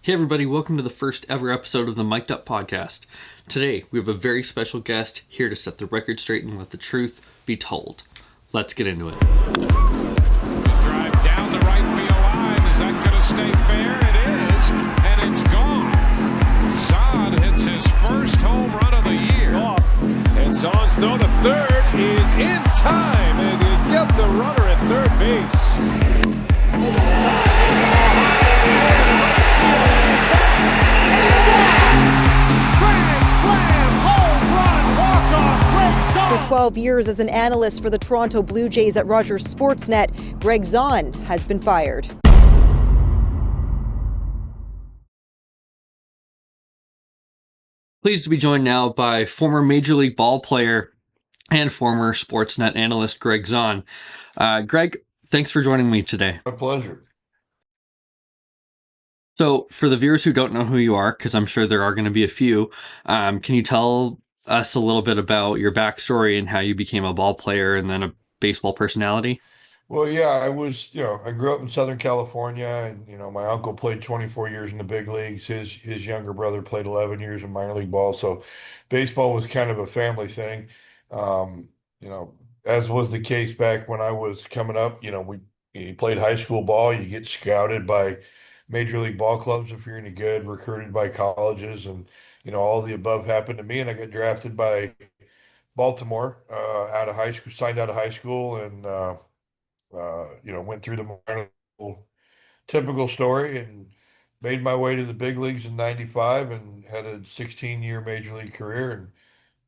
Hey everybody, welcome to the first ever episode of the Mic'd Up Podcast. Today, we have a very special guest here to set the record straight and let the truth be told. Let's get into it. Drive down the right field line. Is that going to stay fair? It is, and it's gone. Zaun hits his first home run of the year. And Zaun's throw to third is in time, and you get the runner at third base. After 12 years as an analyst for the Toronto Blue Jays at Rogers Sportsnet, Gregg Zaun has been fired. Pleased to be joined now by former Major League ball player and former Sportsnet analyst Gregg Zaun. Greg, thanks for joining me today. My pleasure. So, for the viewers who don't know who you are, because I'm sure there are going to be a few, can you tell us a little bit about your backstory and how you became a ball player and then a baseball personality? Well, yeah, I grew up in Southern California, and my uncle played 24 years in the big leagues. His younger brother played 11 years in minor league ball. So baseball was kind of a family thing. Um, as was the case back when I was coming up, you played high school ball, you get scouted by major league ball clubs if you're any good, recruited by colleges, and all the above happened to me, and I got drafted by Baltimore out of high school, signed out of high school, and went through the minor league typical story and made my way to the big leagues in '95 and had a 16-year major league career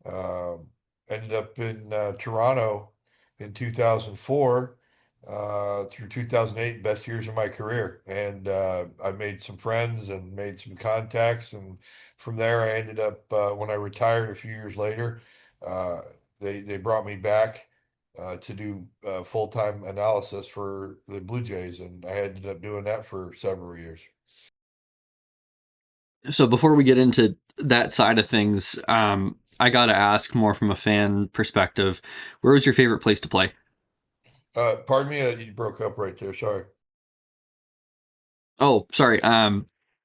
and uh, ended up in Toronto in 2004 through 2008, best years of my career. And I made some friends and made some contacts. And from there, I ended up, when I retired a few years later, uh, they brought me back to do full-time analysis for the Blue Jays. And I ended up doing that for several years. So, before we get into that side of things, I got to ask more from a fan perspective, where was your favorite place to play? Pardon me, you broke up right there. Sorry. Oh, sorry.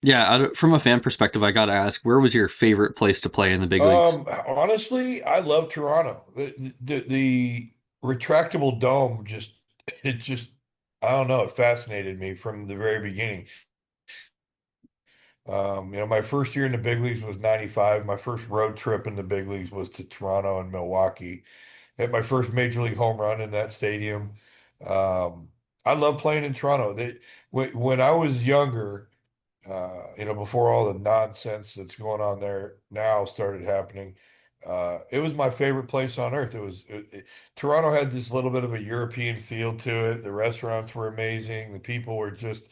Yeah, from a fan perspective, I got to ask, where was your favorite place to play in the big leagues? Honestly, I love Toronto. The retractable dome just I don't know, it fascinated me from the very beginning. My first year in the big leagues was '95. My first road trip in the big leagues was to Toronto and Milwaukee. Hit my first major league home run in that stadium. Um, I love playing in Toronto. When I was younger, before all the nonsense that's going on there now started happening, it was my favorite place on earth. Toronto had this little bit of a European feel to it. The restaurants were amazing. The people were just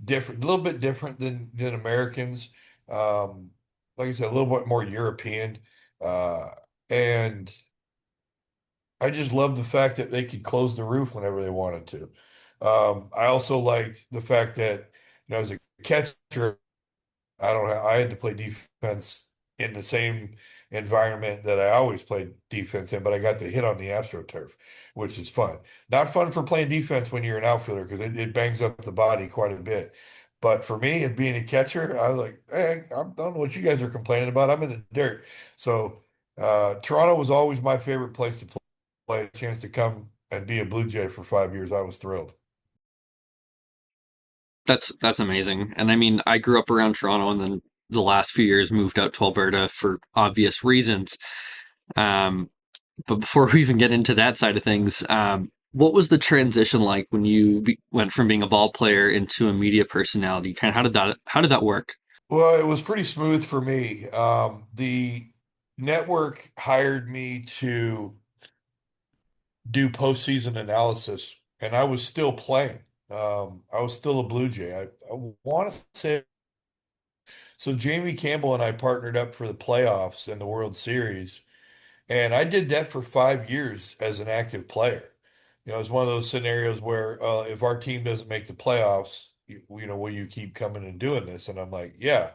different, a little bit different than Americans. Um, like I said, a little bit more European. Uh, and I just loved the fact that they could close the roof whenever they wanted to. I also liked the fact that, as a catcher, I had to play defense in the same environment that I always played defense in, but I got to hit on the AstroTurf, which is fun. Not fun for playing defense when you're an outfielder because it bangs up the body quite a bit. But for me, and being a catcher, I was like, hey, I don't know what you guys are complaining about. I'm in the dirt. So Toronto was always my favorite place to play. A chance to come and be a Blue Jay for 5 years, I was thrilled. That's amazing. And I mean, I grew up around Toronto and then the last few years moved out to Alberta for obvious reasons. Um, but before we even get into that side of things, what was the transition like when you went from being a ball player into a media personality? Kind of how did that work? Well, it was pretty smooth for me. The network hired me to do postseason analysis, and I was still playing. I was still a Blue Jay. I want to say so. Jamie Campbell and I partnered up for the playoffs and the World Series, and I did that for 5 years as an active player. It's one of those scenarios where if our team doesn't make the playoffs, will you keep coming and doing this? And I'm like, yeah.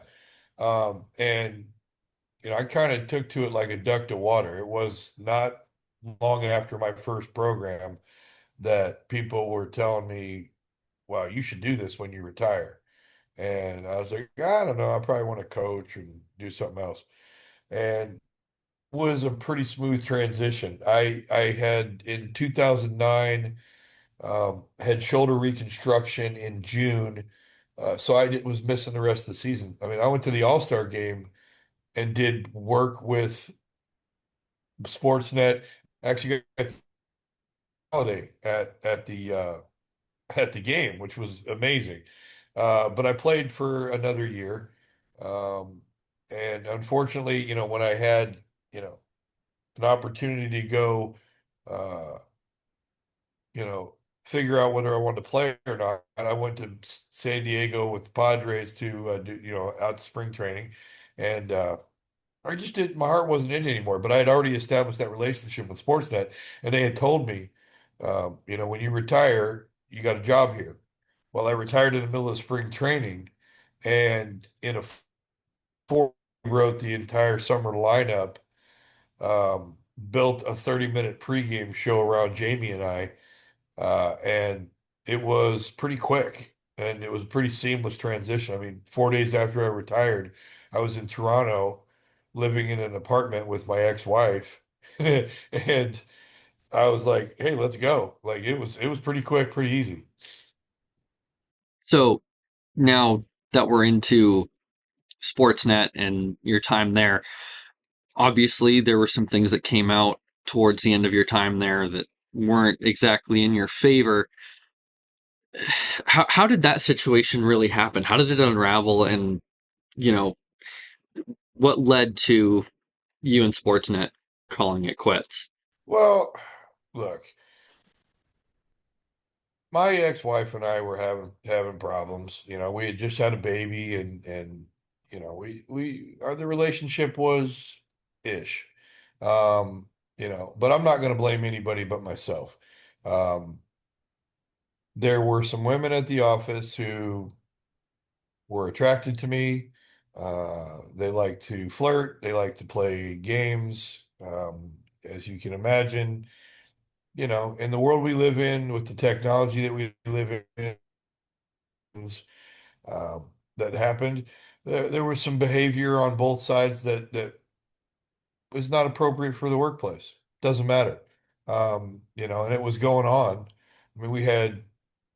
And I kind of took to it like a duck to water. It was not long after my first program that people were telling me, "Wow, you should do this when you retire." And I was like, I don't know, I probably want to coach and do something else. And was a pretty smooth transition. I had in 2009 had shoulder reconstruction in June, so was missing the rest of the season. I mean, I went to the All-Star game and did work with Sportsnet. Actually, got the holiday at the game, which was amazing. But I played for another year, um, and unfortunately, when I had you know an opportunity to go, uh, you know, figure out whether I wanted to play or not. And I went to San Diego with the Padres to do, out to spring training. And I just did, my heart wasn't in it anymore, but I had already established that relationship with Sportsnet. And they had told me, when you retire, you got a job here. Well, I retired in the middle of spring training and in a four, wrote the entire summer lineup, built a 30-minute pregame show around Jamie and I. And it was pretty quick and it was a pretty seamless transition. I mean, 4 days after I retired, I was in Toronto living in an apartment with my ex-wife. And I was like, hey, let's go. Like it was pretty quick, pretty easy. So now that we're into Sportsnet and your time there, obviously there were some things that came out towards the end of your time there that weren't exactly in your favor. How did that situation really happen? How did it unravel, and you know what led to you and Sportsnet calling it quits? Well, look, my ex-wife and I were having problems. We had just had a baby and the relationship was ish. But I'm not going to blame anybody but myself. Um, there were some women at the office who were attracted to me. They like to flirt, they like to play games. As you can imagine, in the world we live in with the technology that we live in, that happened. There was some behavior on both sides that was not appropriate for the workplace. Doesn't matter. And it was going on. I mean, we had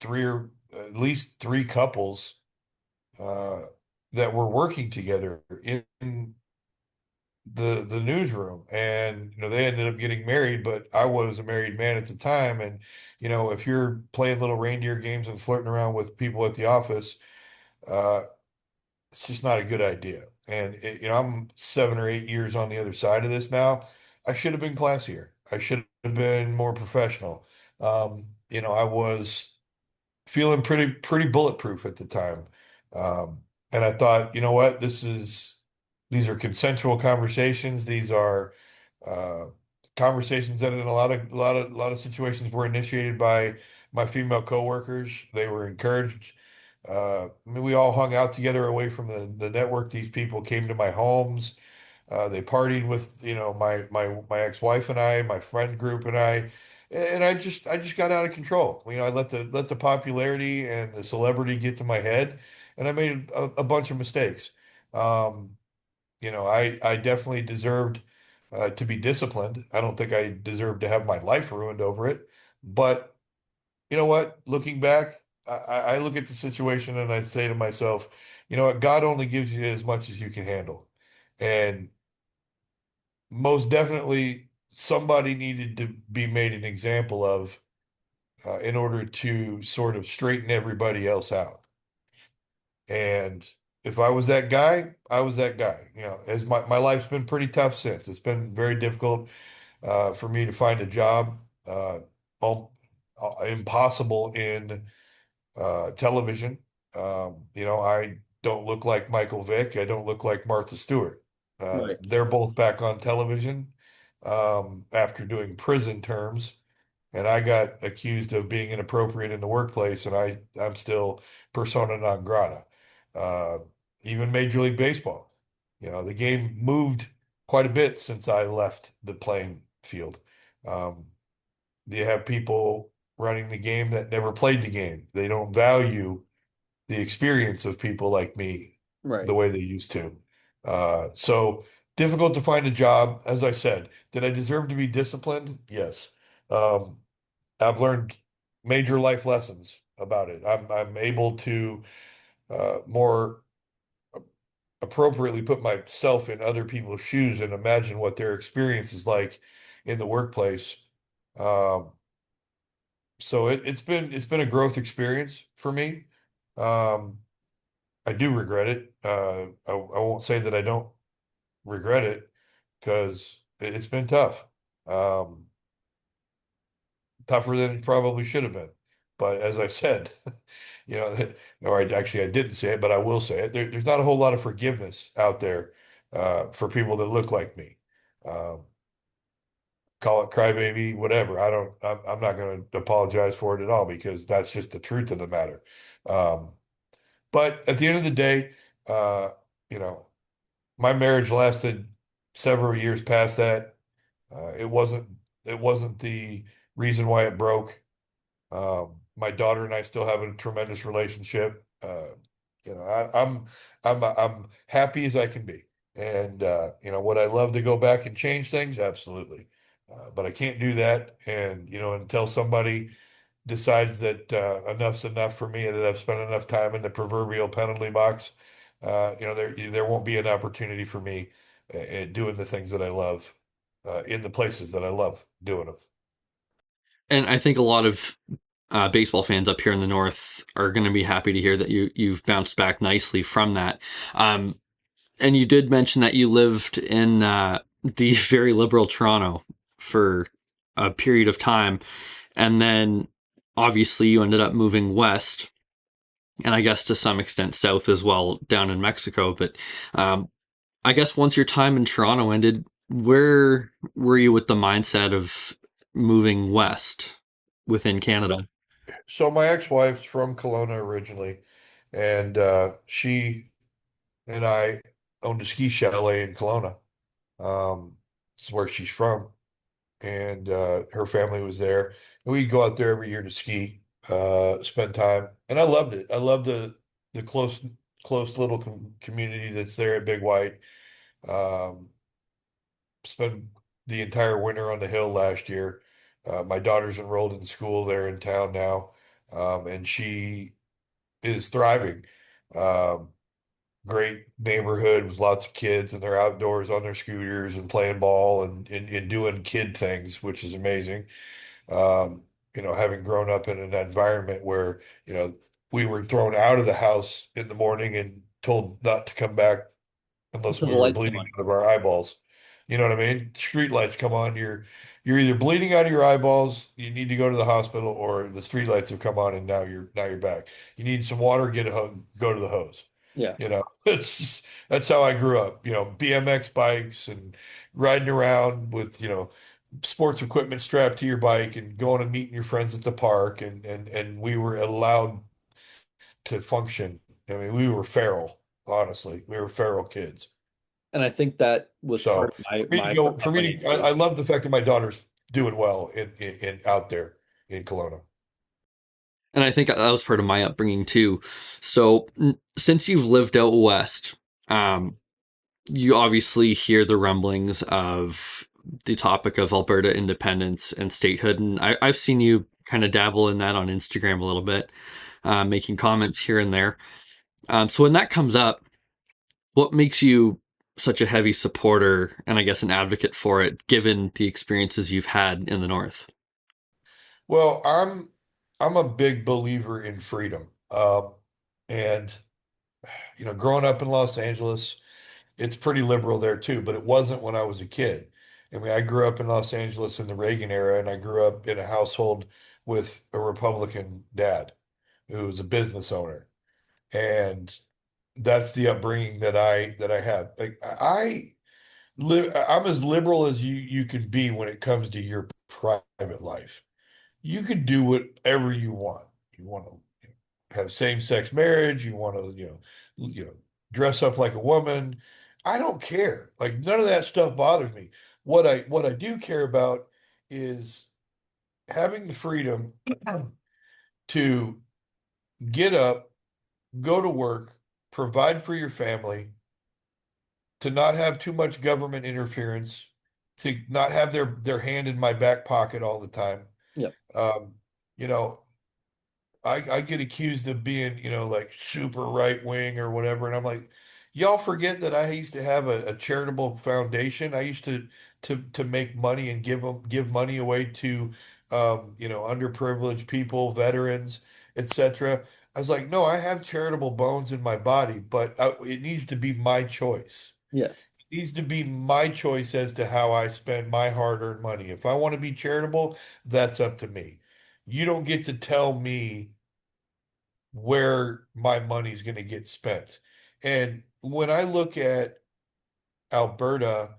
three or at least three couples uh, that were working together in the newsroom, and they ended up getting married. But I was a married man at the time, and if you're playing little reindeer games and flirting around with people at the office, uh, it's just not a good idea. And I'm 7 or 8 years on the other side of this now. I should have been classier. I should have been more professional. I was feeling pretty bulletproof at the time. And I thought, you know what, these are consensual conversations. These are uh, conversations that in a lot of situations were initiated by my female coworkers. They were encouraged. I mean, we all hung out together away from the network. These people came to my homes. They partied with, my ex-wife and I, my friend group and and I just got out of control. I let the popularity and the celebrity get to my head, and I made a bunch of mistakes. Um, I definitely deserved to be disciplined. I don't think I deserved to have my life ruined over it. But you know what? Looking back, I look at the situation and I say to myself, you know what? God only gives you as much as you can handle. And most definitely somebody needed to be made an example of in order to sort of straighten everybody else out. And if I was that guy, I was that guy. As my life's been pretty tough since. It's been very difficult for me to find a job, al- impossible in television. I don't look like Michael Vick. I don't look like Martha Stewart. Right. They're both back on television after doing prison terms, and I got accused of being inappropriate in the workplace, and I'm still persona non grata. Uh, Even Major League Baseball, the game moved quite a bit since I left the playing field. Um, you have people running the game that never played the game. They don't value the experience of people like me the Right. way they used to. So difficult to find a job. As I said, did I deserve to be disciplined? Yes. Um, I've learned major life lessons about it. I'm able to more appropriately put myself in other people's shoes and imagine what their experience is like in the workplace. Um, so it's been a growth experience for me. Um, I do regret it. I won't say that I don't regret it because it's been tough. Um, Tougher than it probably should have been. But as I said, or I didn't say it, but I will say it. There's not a whole lot of forgiveness out there for people that look like me. Um, Call it crybaby, whatever. I'm not going to apologize for it at all because that's just the truth of the matter. Um, but at the end of the day, uh, you know, my marriage lasted several years past that. It wasn't the reason why it broke. My daughter and I still have a tremendous relationship. I'm happy as I can be, and would I love to go back and change things? Absolutely, but I can't do that. And until somebody decides that enough's enough for me and that I've spent enough time in the proverbial penalty box, there won't be an opportunity for me doing the things that I love in the places that I love doing them. And I think a lot of baseball fans up here in the north are going to be happy to hear that you've bounced back nicely from that. Um, and you did mention that you lived in the very liberal Toronto for a period of time, and then obviously you ended up moving west, and I guess to some extent south as well, down in Mexico. But um, I guess once your time in Toronto ended, where were you with the mindset of moving west within Canada? So my ex-wife's from Kelowna originally, and she and I owned a ski chalet in Kelowna. It's where she's from, and her family was there. And we'd go out there every year to ski, spend time, and I loved it. I loved the close little community that's there at Big White. Um, Spent the entire winter on the hill last year. My daughter's enrolled in school there in town now, and she is thriving. Um, Great neighborhood with lots of kids, and they're outdoors on their scooters and playing ball and doing kid things, which is amazing. Having grown up in an environment where, we were thrown out of the house in the morning and told not to come back unless Until we the were lights come bleeding on. out of our eyeballs. You know what I mean? Street lights come on, you're either bleeding out of your eyeballs, you need to go to the hospital, or the street lights have come on and now you're back. You need some water, go to the hose. Yeah. That's how I grew up. BMX bikes and riding around with, sports equipment strapped to your bike and going and meeting your friends at the park and we were allowed to function. I mean, we were feral, honestly. We were feral kids. And I think that was part So of my for me to my go, for me upbringing to, too. I love the fact that my daughter's doing well in out there in Kelowna. And I think that was part of my upbringing too. So since you've lived out west, um, you obviously hear the rumblings of the topic of Alberta independence and statehood, and I've seen you kind of dabble in that on Instagram a little bit, making comments here and there. So when that comes up, what makes you such a heavy supporter and I guess an advocate for it, given the experiences you've had in the North? Well, I'm a big believer in freedom. And growing up in Los Angeles, it's pretty liberal there too, but it wasn't when I was a kid. I mean, I grew up in Los Angeles in the Reagan era, and I grew up in a household with a Republican dad who was a business owner. And that's the upbringing that I had. Like I'm as liberal as you can be when it comes to your private life. You can do whatever you want. You want to have same-sex marriage, you want to, dress up like a woman. I don't care. Like none of that stuff bothers me. What I do care about is having the freedom to get up, go to work, provide for your family, to not have too much government interference, to not have their hand in my back pocket all the time. Yep. Um, you know, I get accused of being, like super right wing or whatever, and I'm like, y'all forget that I used to have a charitable foundation. I used to make money and give money away to underprivileged people, veterans, etc. I was like, no, I have charitable bones in my body, but it needs to be my choice. Yes. It needs to be my choice as to how I spend my hard-earned money. If I want to be charitable, that's up to me. You don't get to tell me where my money's going to get spent. And when I look at Alberta,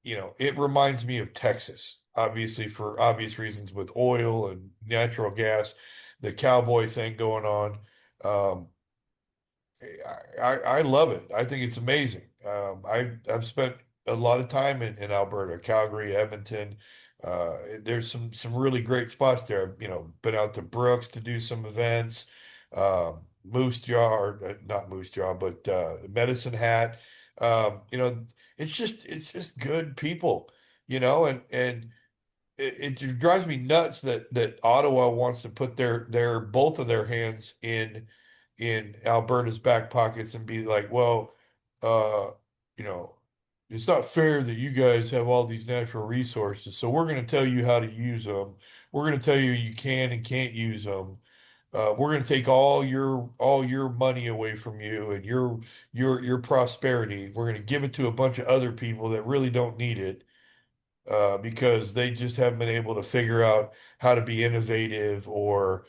it reminds me of Texas, obviously for obvious reasons with oil and natural gas, the cowboy thing going on. Um, I love it. I think it's amazing. I've spent a lot of time in Alberta, Calgary, Edmonton. There's some really great spots there. Been out to Brooks to do some events. Moose Jaw, or not Moose Jaw, but Medicine Hat. Um, you know, it's just good people, and it drives me nuts that Ottawa wants to put their both of their hands in Alberta's back pockets and be like, well, uh, you know, it's not fair that you guys have all these natural resources, so we're going to tell you how to use them. We're going to tell you you can and can't use them. We're going to take all your money away from you and your prosperity. We're going to give it to a bunch of other people that really don't need it because they just haven't been able to figure out how to be innovative or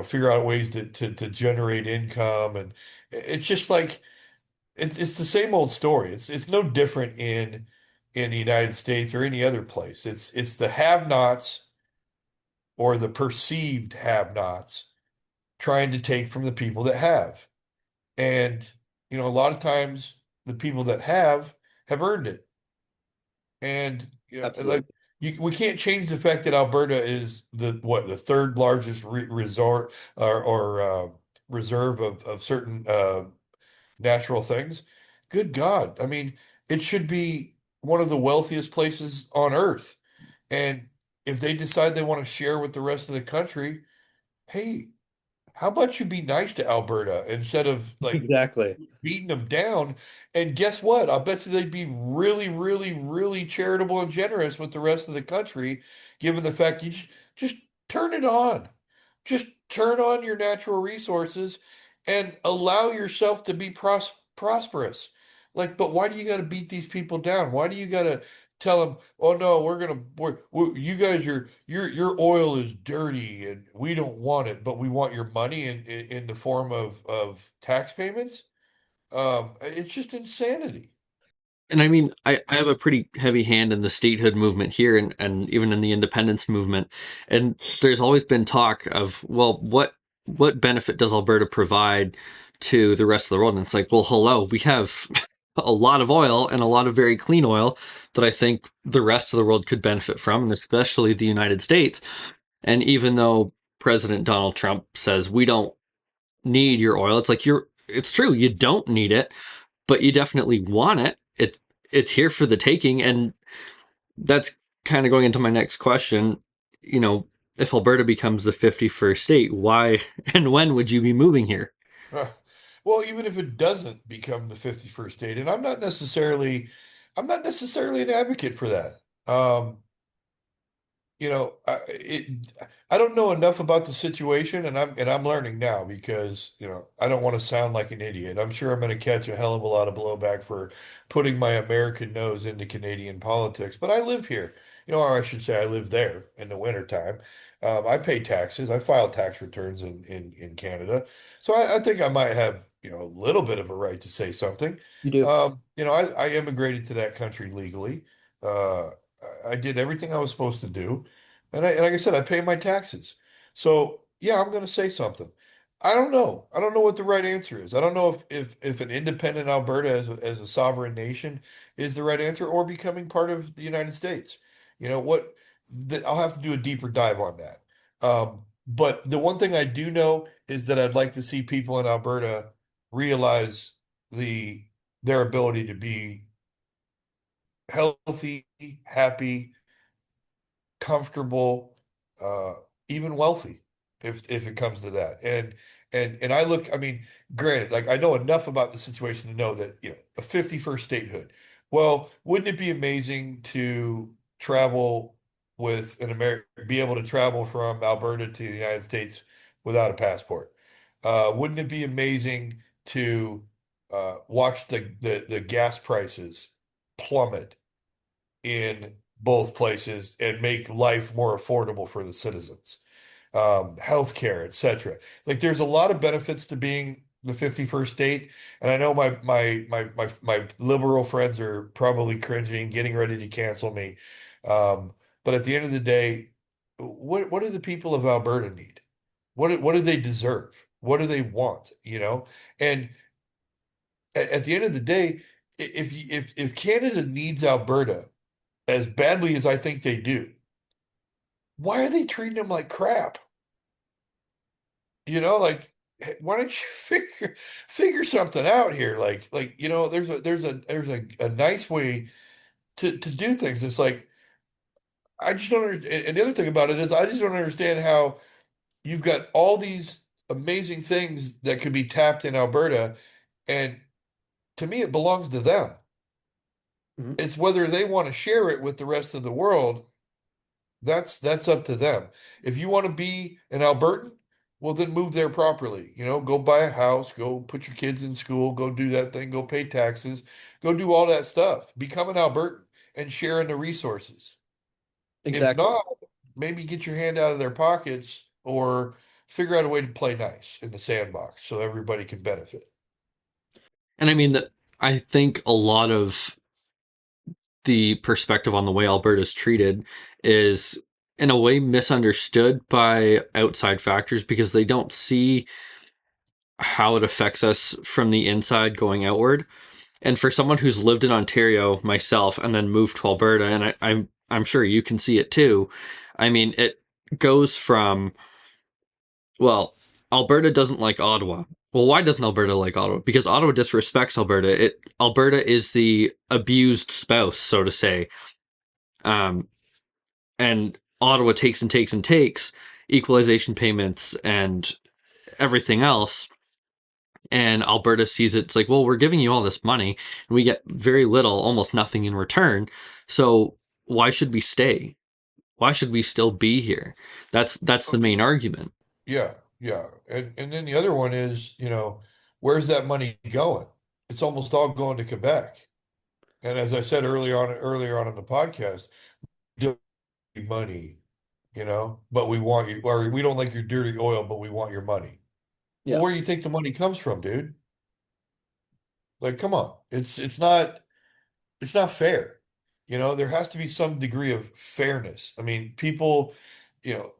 figure out ways to generate income. And it's just like it's the same old story. It's no different in the United States or any other place. It's the have-nots or the perceived have-nots trying to take from the people that have. And a lot of times the people that have earned it. And like Absolutely. we can't change the fact that Alberta is the third largest resort or reserve of certain natural things. Good God. I mean, it should be one of the wealthiest places on earth. And if they decide they want to share with the rest of the country, hey, how about you be nice to Alberta instead of like Exactly. beating them down? And guess what? I bet you they'd be really, really, really charitable and generous with the rest of the country, given the fact you just turn it on. Just turn on your natural resources and allow yourself to be prosperous. Like, but why do you got to beat these people down? Why do you got to tell them, "Oh no, you guys your oil is dirty and we don't want it, but we want your money in the form of tax payments?" It's just insanity. And I mean, I have a pretty heavy hand in the statehood movement here and even in the independence movement. And there's always been talk of, well, what benefit does Alberta provide to the rest of the world? And it's like, well, hello, we have a lot of oil and a lot of very clean oil that I think the rest of the world could benefit from, and especially the United States. And even though President Donald Trump says we don't need your oil, it's like it's true, you don't need it, but you definitely want it. It's here for the taking, and that's kind of going into my next question. You know, if Alberta becomes the 51st state, why and when would you be moving here? Uh, well, even if it doesn't become the 51st state, and I'm not necessarily an advocate for that. I don't know enough about the situation, and I'm learning now because I don't want to sound like an idiot. I'm sure I'm going to catch a hell of a lot of blowback for putting my American nose into Canadian politics, but I live here, or I should say I live there in the wintertime. I pay taxes. I file tax returns in Canada, so I think I might have a little bit of a right to say something. You do. I immigrated to that country legally. Uh, I did everything I was supposed to do. And like I said, I pay my taxes. So yeah, I'm going to say something. I don't know. I don't know what the right answer is. I don't know if an independent Alberta as a sovereign nation is the right answer or becoming part of the United States. I'll have to do a deeper dive on that. But the one thing I do know is that I'd like to see people in Alberta realize the their ability to be healthy, happy, comfortable, uh, even wealthy, if it comes to that. And I look, I mean, granted, like I know enough about the situation to know that, a 51st statehood. Well, wouldn't it be amazing to travel with an American, be able to travel from Alberta to the United States without a passport? Wouldn't it be amazing to watch the gas prices plummet in both places and make life more affordable for the citizens, healthcare, etc. Like there's a lot of benefits to being the 51st state. And I know my liberal friends are probably cringing, getting ready to cancel me. But at the end of the day, what do the people of Alberta need? What do they deserve? What do they want? And at the end of the day, if Canada needs Alberta as badly as I think they do, why are they treating them like crap? Like why don't you figure something out here? There's a nice way to do things. It's like I just don't understand. And the other thing about it is I just don't understand how you've got all these amazing things that could be tapped in Alberta, and to me it belongs to them. Mhm. It's whether they want to share it with the rest of the world. That's up to them. If you want to be an Albertan, well then move there properly. Go buy a house, go put your kids in school, go do that thing, go pay taxes, go do all that stuff. Become an Albertan and share in the resources. If Exactly. not, maybe get your hand out of their pockets or figure out a way to play nice in the sandbox so everybody can benefit. And I mean that I think a lot of the perspective on the way Alberta is treated is in a way misunderstood by outside factors because they don't see how it affects us from the inside going outward. And for someone who's lived in Ontario myself and then moved to Alberta, and I'm sure you can see it too. I mean, it goes from, well, Alberta doesn't like Ottawa. Well, why doesn't Alberta like Ottawa? Because Ottawa disrespects Alberta. Alberta is the abused spouse, so to say. Um, and Ottawa takes and takes and takes equalization payments and everything else. And Alberta sees it, it's like, well, we're giving you all this money and we get very little, almost nothing in return. So why should we stay? Why should we still be here? That's the main argument. Yeah, yeah. And then the other one is, where's that money going? It's almost all going to Quebec. And as I said earlier on in the podcast, don't need money, but we want you, or we don't like your dirty oil, but we want your money. Well, Yeah. where do you think the money comes from, dude? Like, come on. It's not fair. There has to be some degree of fairness. I mean, you know,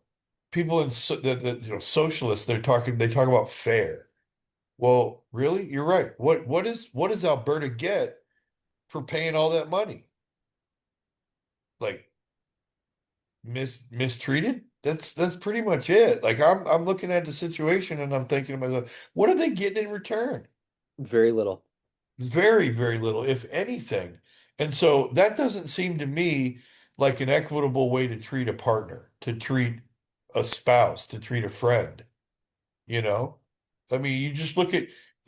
people in socialists, they talk about fair. Well, really? You're right. What does Alberta get for paying all that money? Like mistreated? That's pretty much it. Like I'm looking at the situation and I'm thinking to myself, what are they getting in return? Very little. Very, very little, if anything. And so that doesn't seem to me like an equitable way to treat a partner, to treat a spouse, to treat a friend, you know? I mean,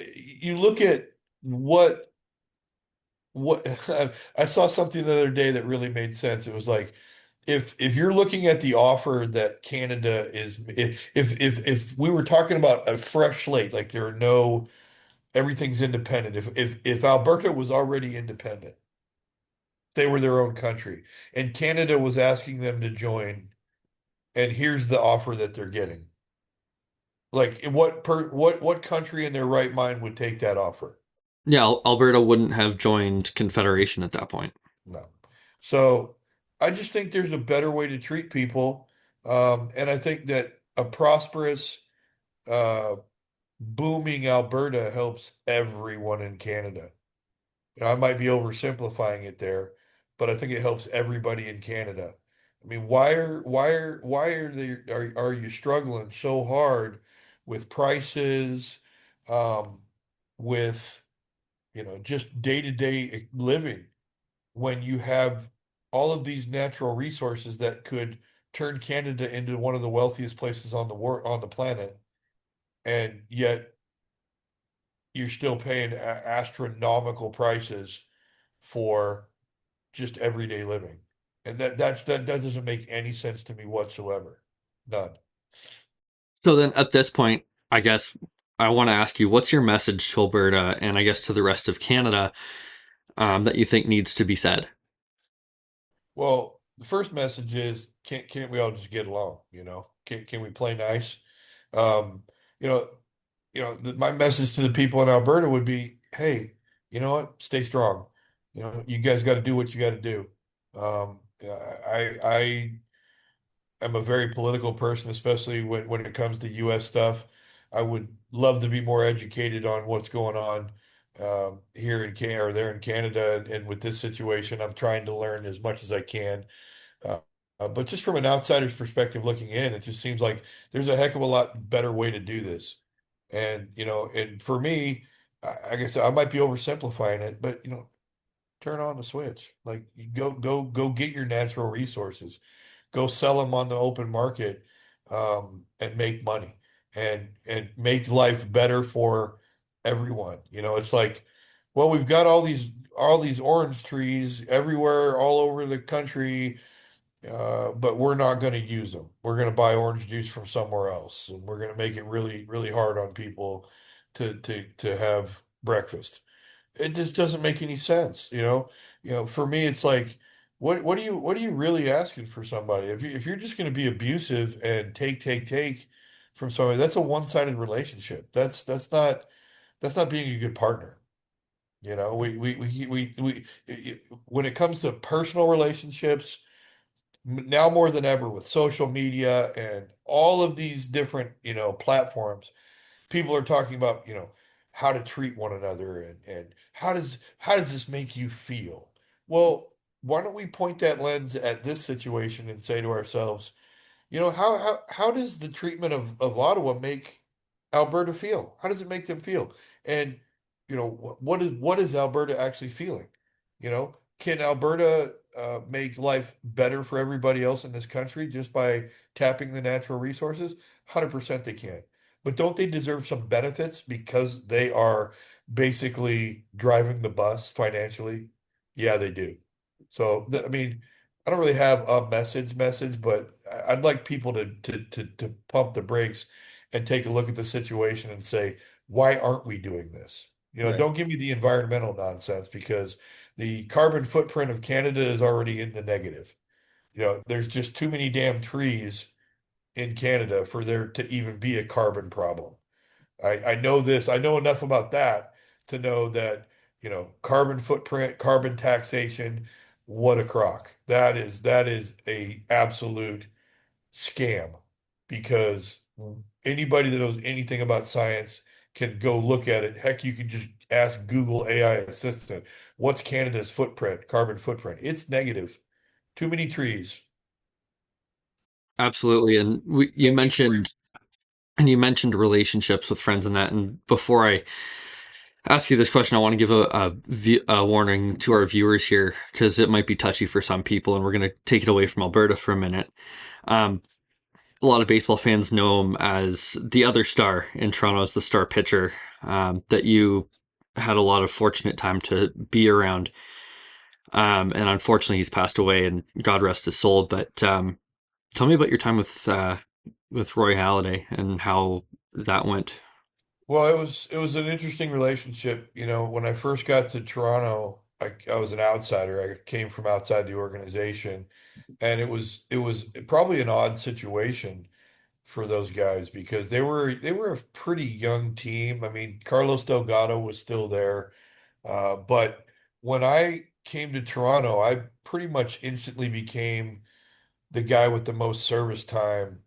you look at what I saw something the other day that really made sense. It was like if you're looking at the offer that Canada is if we were talking about a fresh slate, like there are no everything's independent. If Alberta was already independent, they were their own country, and Canada was asking them to join, and here's the offer that they're getting. Like, what country in their right mind would take that offer? Yeah, Alberta wouldn't have joined Confederation at that point. No. So I just think there's a better way to treat people, and I think that a prosperous, uh, booming Alberta helps everyone in Canada. I might be oversimplifying it there, but I think it helps everybody in Canada. I mean, why are you struggling so hard with prices, um, with just day-to-day living when you have all of these natural resources that could turn Canada into one of the wealthiest places on the planet, and yet you're still paying astronomical prices for just everyday living. And that doesn't make any sense to me whatsoever. None. So then at this point, I guess I want to ask you, what's your message to Alberta and I guess to the rest of Canada that you think needs to be said? Well, the first message is can't we all just get along, Can we play nice? Um, you know, my message to the people in Alberta would be, hey, you know what? Stay strong. You guys got to do what you got to do. I am a very political person, especially when it comes to U.S. stuff. I would love to be more educated on what's going on here in Canada or there in Canada, and with this situation, I'm trying to learn as much as I can. Uh, but just from an outsider's perspective looking in, it just seems like there's a heck of a lot better way to do this. And and for me, I guess I might be oversimplifying it, but turn on the switch. Like you go get your natural resources, go sell them on the open market, and make money and make life better for everyone. It's like, well, we've got all these orange trees everywhere, all over the country, but we're not going to use them. We're going to buy orange juice from somewhere else, and we're going to make it really, really hard on people to have breakfast. It just doesn't make any sense, for me, it's like, what are you really asking for somebody? If you're just going to be abusive and take from somebody, that's a one-sided relationship. That's not being a good partner. When it comes to personal relationships, now more than ever with social media and all of these different, platforms, people are talking about, how to treat one another and how does this make you feel? Well, why don't we point that lens at this situation and say to ourselves, how does the treatment of Ottawa make Alberta feel? How does it make them feel? And what is Alberta actually feeling? Can Alberta make life better for everybody else in this country just by tapping the natural resources? 100% they can. But don't they deserve some benefits because they are basically driving the bus financially? Yeah, they do. So, I mean, I don't really have a message, but I'd like people to pump the brakes and take a look at the situation and say, why aren't we doing this? Right. Don't give me the environmental nonsense because the carbon footprint of Canada is already in the negative. There's just too many damn trees in Canada for there to even be a carbon problem. I know this. I know enough about that to know that, carbon footprint, carbon taxation, what a crock. That is a absolute scam because anybody that knows anything about science can go look at it. Heck, you can just ask Google AI assistant, what's Canada's footprint, carbon footprint? It's negative. Too many trees. Absolutely. And you mentioned relationships with friends and that. And before I ask you this question, I want to give a warning to our viewers here because it might be touchy for some people, and we're going to take it away from Alberta for a minute. Um, a lot of baseball fans know him as the other star in Toronto, as the star pitcher that you had a lot of fortunate time to be around. And unfortunately, he's passed away, and God rest his soul. But tell me about your time with Roy Halladay and how that went. Well, it was an interesting relationship. When I first got to Toronto, I was an outsider. I came from outside the organization, and it was probably an odd situation for those guys because they were a pretty young team. I mean, Carlos Delgado was still there, but when I came to Toronto, I pretty much instantly became the guy with the most service time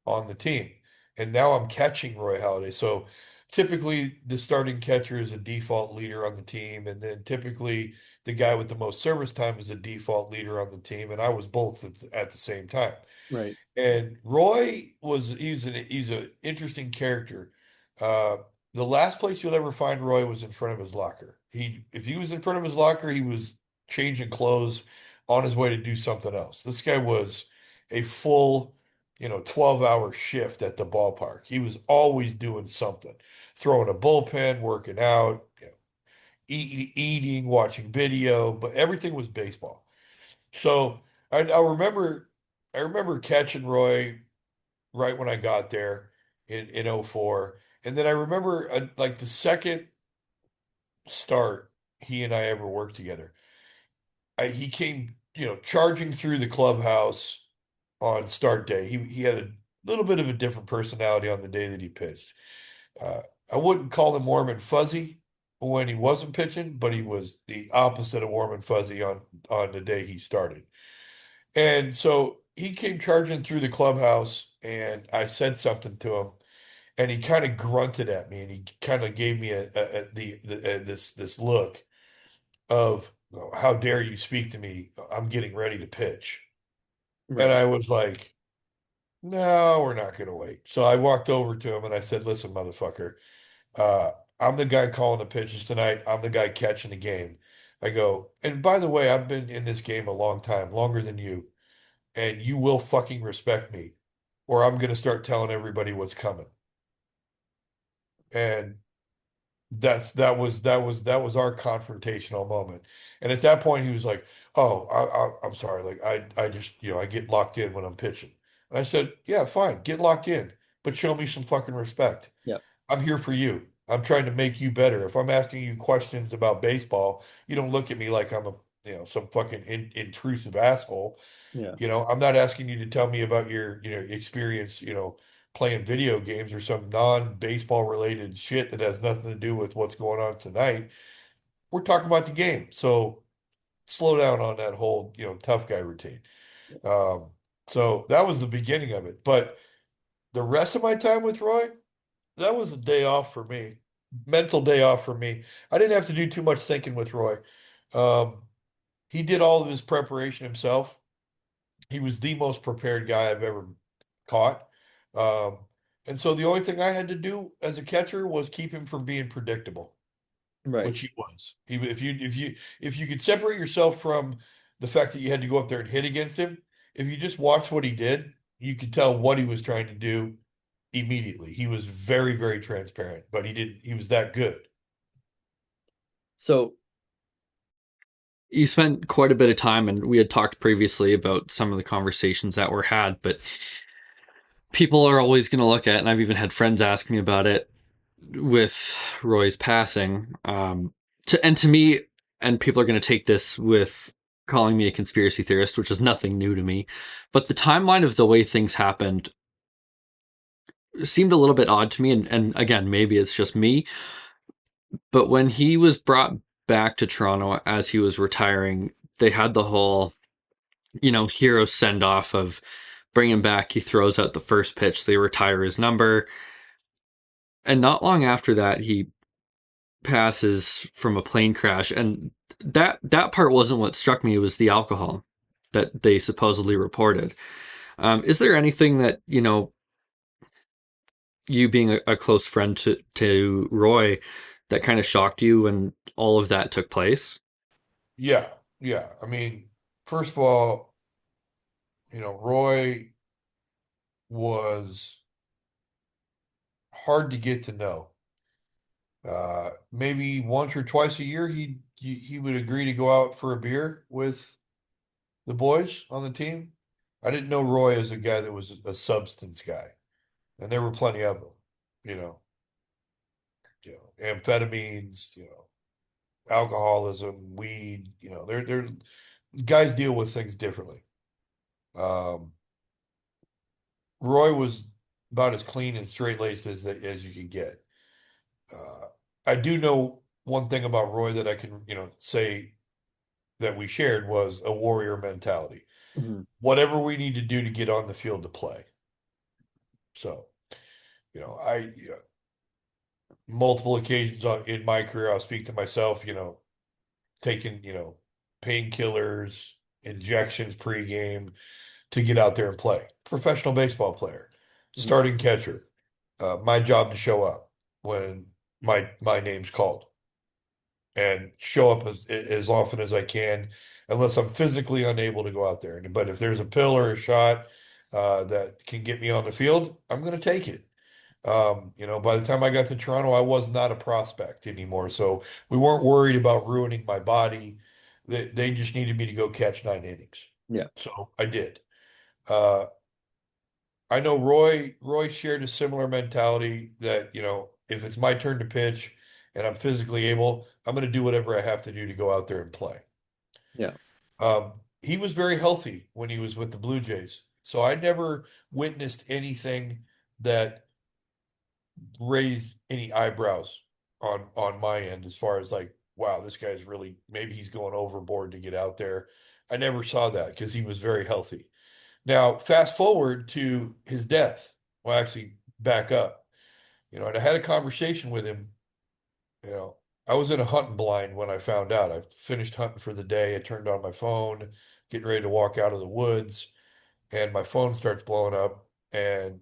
on the team. And now I'm catching Roy Halladay. So typically the starting catcher is a default leader on the team, and then typically the guy with the most service time is a default leader on the team, and I was both at the same time. Right. And Roy he's an interesting character. Uh, the last place you'll ever find Roy was in front of his locker. If he was in front of his locker, he was changing clothes on his way to do something else. This guy was a full, 12-hour shift at the ballpark. He was always doing something, throwing a bullpen, working out, eating, watching video, but everything was baseball. So I remember catching Roy right when I got there in '04. And then I remember like the second start he and I ever worked together. He came, charging through the clubhouse on start day. He had a little bit of a different personality on the day that he pitched. Uh, I wouldn't call him warm and fuzzy when he wasn't pitching, but he was the opposite of warm and fuzzy on the day he started. And so he came charging through the clubhouse, and I said something to him, and he kind of grunted at me, and he kind of gave me this look of, how dare you speak to me? I'm getting ready to pitch. And Right. I was like, no, we're not going to wait. So I walked over to him and I said, listen, motherfucker, uh, I'm the guy calling the pitches tonight. I'm the guy catching the game. I go, and by the way, I've been in this game a long time, longer than you, and you will fucking respect me, or I'm going to start telling everybody what's coming. And that was our confrontational moment. And at that point, he was like, "Oh, I'm sorry. Like I just I get locked in when I'm pitching." And I said, "Yeah, fine, get locked in, but show me some fucking respect. Yep. I'm here for you. I'm trying to make you better. If I'm asking you questions about baseball, you don't look at me like I'm a some fucking intrusive asshole. Yeah. I'm not asking you to tell me about your, experience, playing video games or some non-baseball related shit that has nothing to do with what's going on tonight. We're talking about the game. So slow down on that whole, tough guy routine. Um, so that was the beginning of it. But the rest of my time with Roy, that was a day off for me. Mental day off for me. I didn't have to do too much thinking with Roy. Um, he did all of his preparation himself. He was the most prepared guy I've ever caught. Um, and so the only thing I had to do as a catcher was keep him from being predictable, Right. which he was. If you could separate yourself from the fact that you had to go up there and hit against him, if you just watched what he did, you could tell what he was trying to do immediately. He was very, very transparent, but he was that good. So, You spent quite a bit of time, and we had talked previously about some of the conversations that were had, but people are always going to look at, and I've even had friends ask me about it with Roy's passing. To me, and people are going to take this with calling me a conspiracy theorist, which is nothing new to me, but the timeline of the way things happened seemed a little bit odd to me. And again, maybe it's just me, but when he was brought back to Toronto as he was retiring, they had the whole, hero send off of bring him back. He throws out the first pitch. They retire his number. And not long after that, he passes from a plane crash. And that part wasn't what struck me. It was the alcohol that they supposedly reported. Is there anything that, you being a close friend to Roy, that kind of shocked you when all of that took place? Yeah, yeah. I mean, first of all, Roy was hard to get to know. Maybe once or twice a year, he would agree to go out for a beer with the boys on the team. I didn't know Roy as a guy that was a substance guy, and there were plenty of them. You know, amphetamines, alcoholism, weed. They're guys deal with things differently. Um, Roy was about as clean and straight laced as you can get. Uh, I do know one thing about Roy that I can, say that we shared was a warrior mentality. mhm. Whatever we need to do to get on the field to play. So, I multiple occasions in my career, I'll speak to myself, taking, painkillers, injections pregame to get out there and play. Professional baseball player, starting catcher. My job to show up when my name's called and show up as often as I can, unless I'm physically unable to go out there. But if there's a pill or a shot that can get me on the field, I'm going to take it. By the time I got to Toronto, I was not a prospect anymore. So we weren't worried about ruining my body. They just needed me to go catch 9 innings. Yeah. So I did. Uh, I know Roy shared a similar mentality that, if it's my turn to pitch and I'm physically able, I'm going to do whatever I have to do to go out there and play. Yeah. He was very healthy when he was with the Blue Jays. So I never witnessed anything that raised any eyebrows on my end as far as like, wow, this guy's really maybe he's going overboard to get out there. I never saw that because he was very healthy. Now, fast forward to his death. Well, actually, back up. And I had a conversation with him. You know, I was in a hunting blind when I found out. I finished hunting for the day. I turned on my phone, getting ready to walk out of the woods, and my phone starts blowing up. And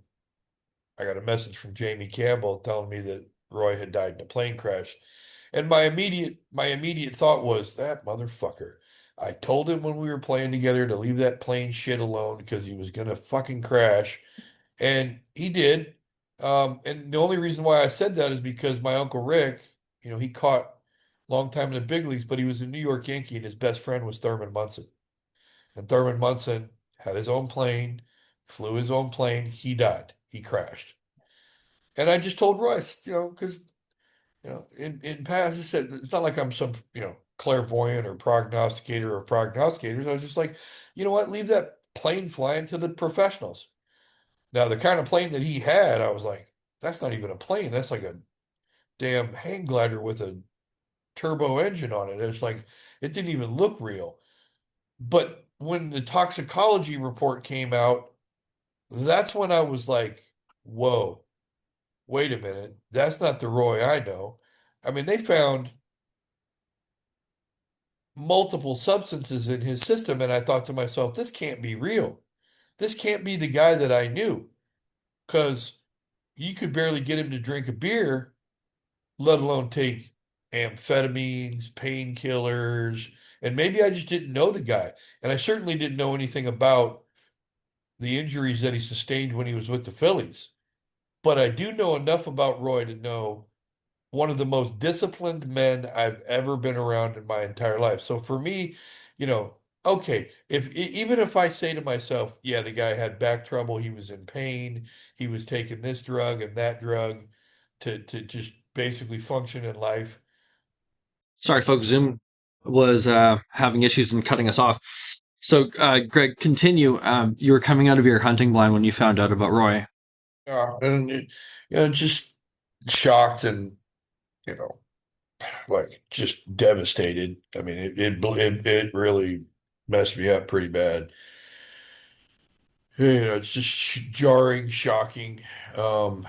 I got a message from Jamie Campbell telling me that Roy had died in a plane crash. And my immediate thought was that motherfucker. I told him when we were playing together to leave that plane shit alone because he was gonna fucking crash. And he did. And the only reason why I said that is because my Uncle Rick, he caught long time in the big leagues, but he was a New York Yankee and his best friend was Thurman Munson. And Thurman Munson had his own plane, flew his own plane. He died. He crashed. And I just told Royce, because, in past, I said, it's not like I'm some, clairvoyant or prognosticator or prognosticators. I was just like, you know what? Leave that plane flying to the professionals. Now, the kind of plane that he had, I was like, that's not even a plane. That's like a damn hang glider with a turbo engine on it. It's like, it didn't even look real. But when the toxicology report came out, that's when I was like, whoa, wait a minute. That's not the Roy I know. I mean, they found multiple substances in his system, and I thought to myself, this can't be real. This can't be the guy that I knew because you could barely get him to drink a beer, let alone take amphetamines, painkillers, and maybe I just didn't know the guy. And I certainly didn't know anything about the injuries that he sustained when he was with the Phillies. But I do know enough about Roy to know one of the most disciplined men I've ever been around in my entire life. So for me, you know, okay, even if I say to myself, yeah, the guy had back trouble, he was in pain, he was taking this drug and that drug to just basically function in life. Sorry, folks. Zoom was having issues and cutting us off. So, Greg, continue. You were coming out of your hunting blind when you found out about Roy. And just shocked and you know, like just devastated. I mean, it really messed me up pretty bad. It's just jarring, shocking. Um,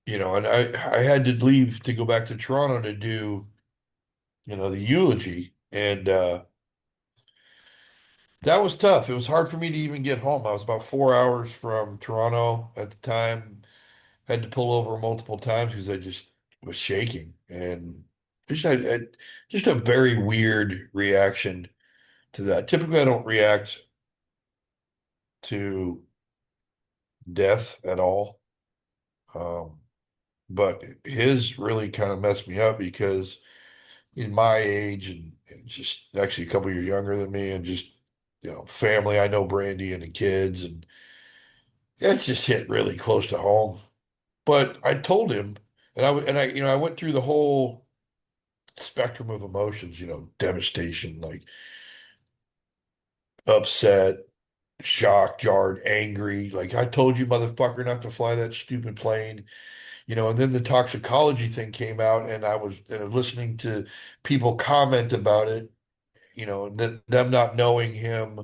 and I had to leave to go back to Toronto to do, the eulogy, and that was tough. It was hard for me to even get home. I was about 4 hours from Toronto at the time. Had to pull over multiple times because I just was shaking and just a very weird reaction to that. Typically, I don't react to death at all. Um, but his really kind of messed me up because in my age and just actually a couple years younger than me and just, family. I know Brandy and the kids and it just hit really close to home. But I told him and I went through the whole spectrum of emotions, devastation, like upset, shocked, jarred, angry. Like I told you, motherfucker, not to fly that stupid plane. And then the toxicology thing came out, and I was listening to people comment about it. Them not knowing him,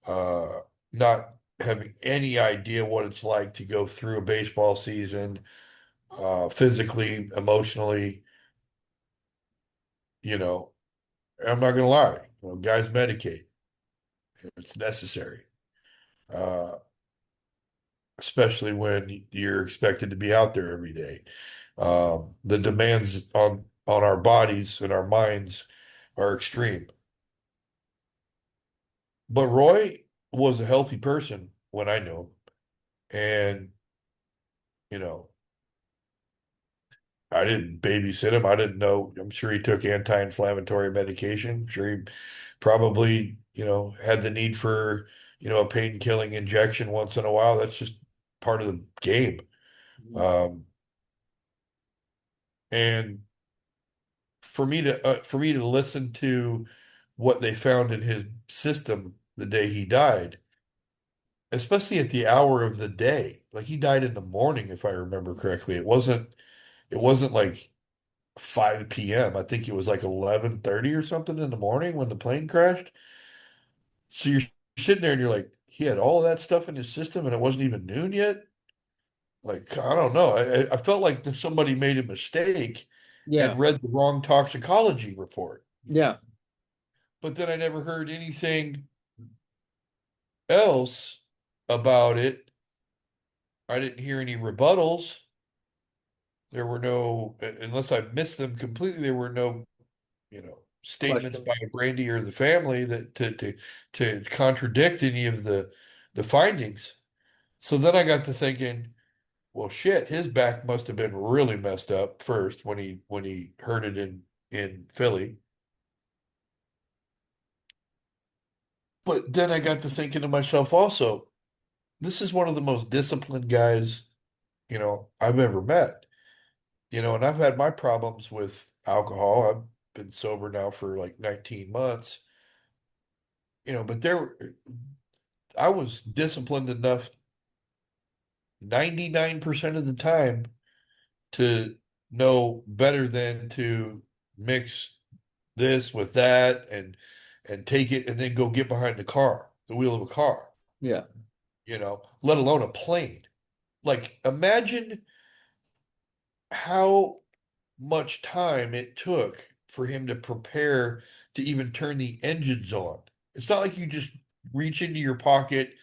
uh, not having any idea what it's like to go through a baseball season, physically, emotionally, you know, I'm not gonna lie, guys medicate. It's necessary. Uh, Especially when you're expected to be out there every day. The demands on our bodies and our minds are extreme. But Roy was a healthy person when I knew him, and you know, I didn't babysit him. I didn't know. I'm sure he took anti-inflammatory medication. I'm sure he probably, had the need for, a pain-killing injection once in a while. That's just part of the game. Um, and for me to listen to what they found in his system the day he died, especially at the hour of the day. Like he died in the morning, if I remember correctly. It wasn't like 5 p.m. I think it was like 11:30 or something in the morning when the plane crashed. So you're sitting there and you're like, he had all of that stuff in his system and it wasn't even noon yet. Like, I don't know. I felt like somebody made a mistake Yeah. and read the wrong toxicology report. Yeah. But then I never heard anything else about it. I didn't hear any rebuttals. There were no, unless I missed them completely, there were no, statements by Questions. Brandy or the family that to contradict any of the findings. So then I got to thinking, well, shit, his back must have been really messed up first when he hurt it in Philly. But then I got to thinking to myself also, this is one of the most disciplined guys, I've ever met. And I've had my problems with alcohol. I've been sober now for like 19 months, but I was disciplined enough 99% of the time to know better than to mix this with that and take it and then go get behind the wheel of a car, Yeah. let alone a plane. Like imagine how much time it took for him to prepare to even turn the engines on. It's not like you just reach into your pocket,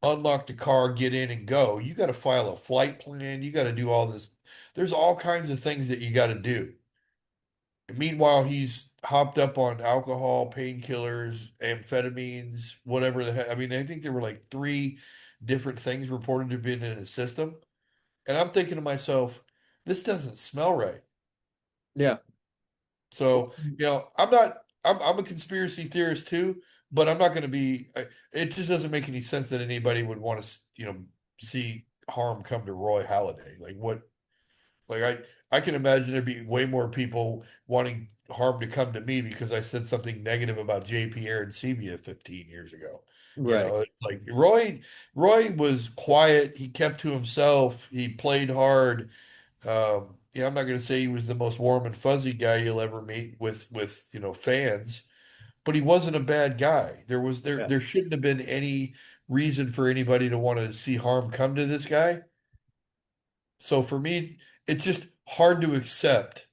unlock the car, get in and go. You got to file a flight plan. You got to do all this. There's all kinds of things that you got to do. Meanwhile, he's hopped up on alcohol, painkillers, amphetamines, whatever the heck. I mean, I think there were like three different things reported to have been in his system. And I'm thinking to myself, this doesn't smell right. Yeah. So, I'm a conspiracy theorist too, but I'm not going to be, it just doesn't make any sense that anybody would want to, see harm come to Roy Halladay. Like what, like I can imagine there'd be way more people wanting harm to come to me because I said something negative about JP Sebia 15 years ago. Right. Like Roy was quiet. He kept to himself. He played hard. I'm not going to say he was the most warm and fuzzy guy you'll ever meet with fans, but he wasn't a bad guy. Yeah. There shouldn't have been any reason for anybody to want to see harm come to this guy. So for me, it's just hard to accept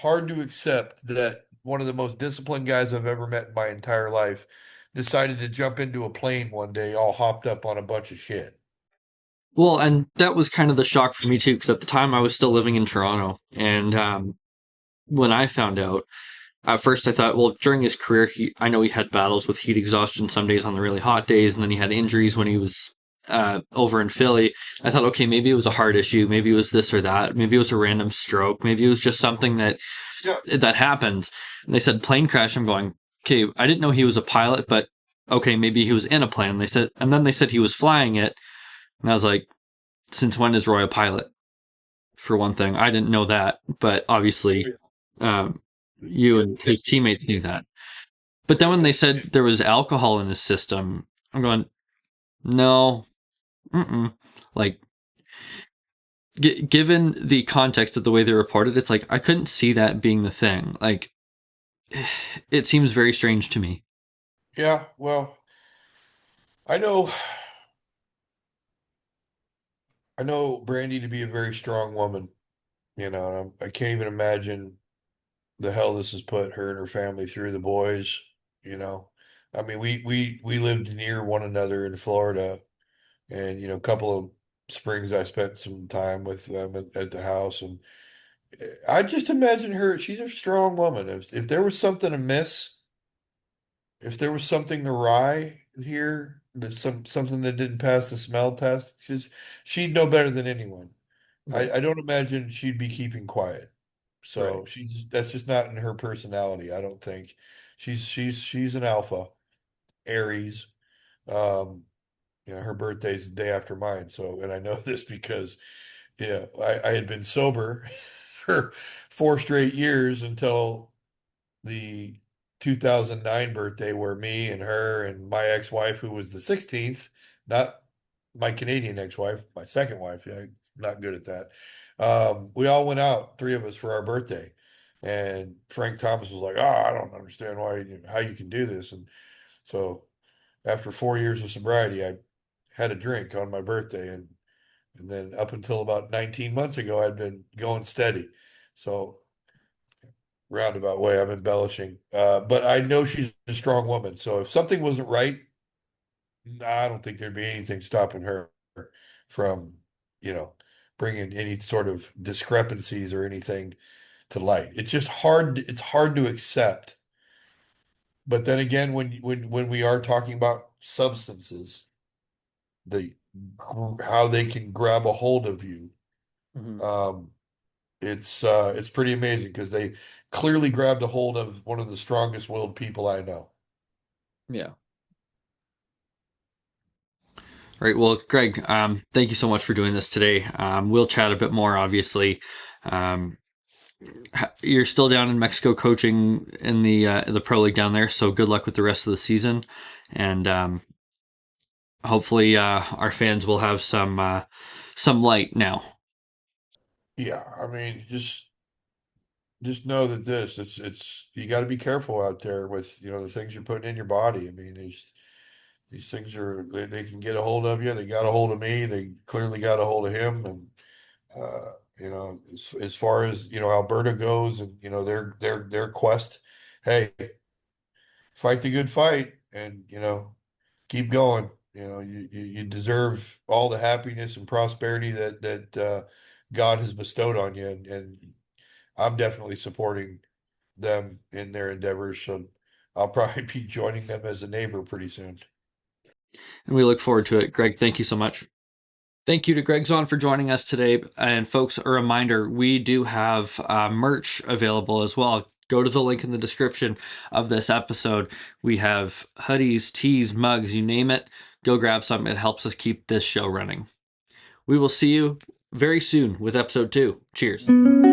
that one of the most disciplined guys I've ever met in my entire life decided to jump into a plane one day all hopped up on a bunch of shit. Well, and that was kind of the shock for me too, because at the time I was still living in Toronto, and when I found out, at first I thought, well, during his career, I know he had battles with heat exhaustion some days on the really hot days, and then he had injuries when he was over in Philly. I thought, okay, maybe it was a heart issue, maybe it was this or that, maybe it was a random stroke, maybe it was just something Yeah. that happens. And they said plane crash. I'm going, okay, I didn't know he was a pilot, but okay, maybe he was in a plane. And then they said he was flying it, and I was like, since when is Roy a pilot? For one thing, I didn't know that, but obviously, you and his teammates knew that. But then when they said there was alcohol in his system, I'm going, no, mm-mm. Like, given the context of the way they reported, it's like I couldn't see that being the thing. Like, it seems very strange to me. Yeah, well, I know I know Brandy to be a very strong woman. I can't even imagine the hell this has put her and her family through. The boys, you know. I mean, we lived near one another in Florida, and a couple of springs I spent some time with them at the house, and I just imagine her. She's a strong woman. If there was something amiss, if there was something awry here, that something that didn't pass the smell test, she'd know better than anyone. Right. I don't imagine she'd be keeping quiet. Right. So that's just not in her personality, I don't think. She's an alpha, Aries. Um, her birthday's the day after mine. So, and I know this because, I had been sober for 4 straight years until the 2009 birthday, where me and her and my ex-wife, who was the 16th, not my Canadian ex-wife, my second wife, yeah, not good at that. We all went out, three of us, for our birthday. And Frank Thomas was like, "Oh, I don't understand how you can do this." And so after 4 years of sobriety, I had a drink on my birthday, and then up until about 19 months ago, I'd been going steady. So roundabout way, I'm embellishing. But I know she's a strong woman. So if something wasn't right, I don't think there'd be anything stopping her from, you know, bringing any sort of discrepancies or anything to light. It's just hard. It's hard to accept. But then again, when we are talking about substances, the how they can grab a hold of you, Hmm. um, it's pretty amazing because they clearly grabbed a hold of one of the strongest willed people I know. Yeah. All right. Well, Greg, thank you so much for doing this today. We'll chat a bit more, obviously. Um, you're still down in Mexico coaching in the pro league down there, so good luck with the rest of the season, and hopefully our fans will have some light now. Yeah, I mean, just know that it's you got to be careful out there with the things you're putting in your body. I mean, these things they can get a hold of you. They got a hold of me. They clearly got a hold of him, and as far as Alberta goes, and their quest. Hey, fight the good fight, and keep going. You deserve all the happiness and prosperity that God has bestowed on you, and I'm definitely supporting them in their endeavors. So I'll probably be joining them as a neighbor pretty soon. And we look forward to it. Greg, thank you so much. Thank you to Gregg Zaun for joining us today. And folks, a reminder, we do have merch available as well. Go to the link in the description of this episode. We have hoodies, tees, mugs, you name it. Go grab some. It helps us keep this show running. We will see you very soon with episode 2. Cheers.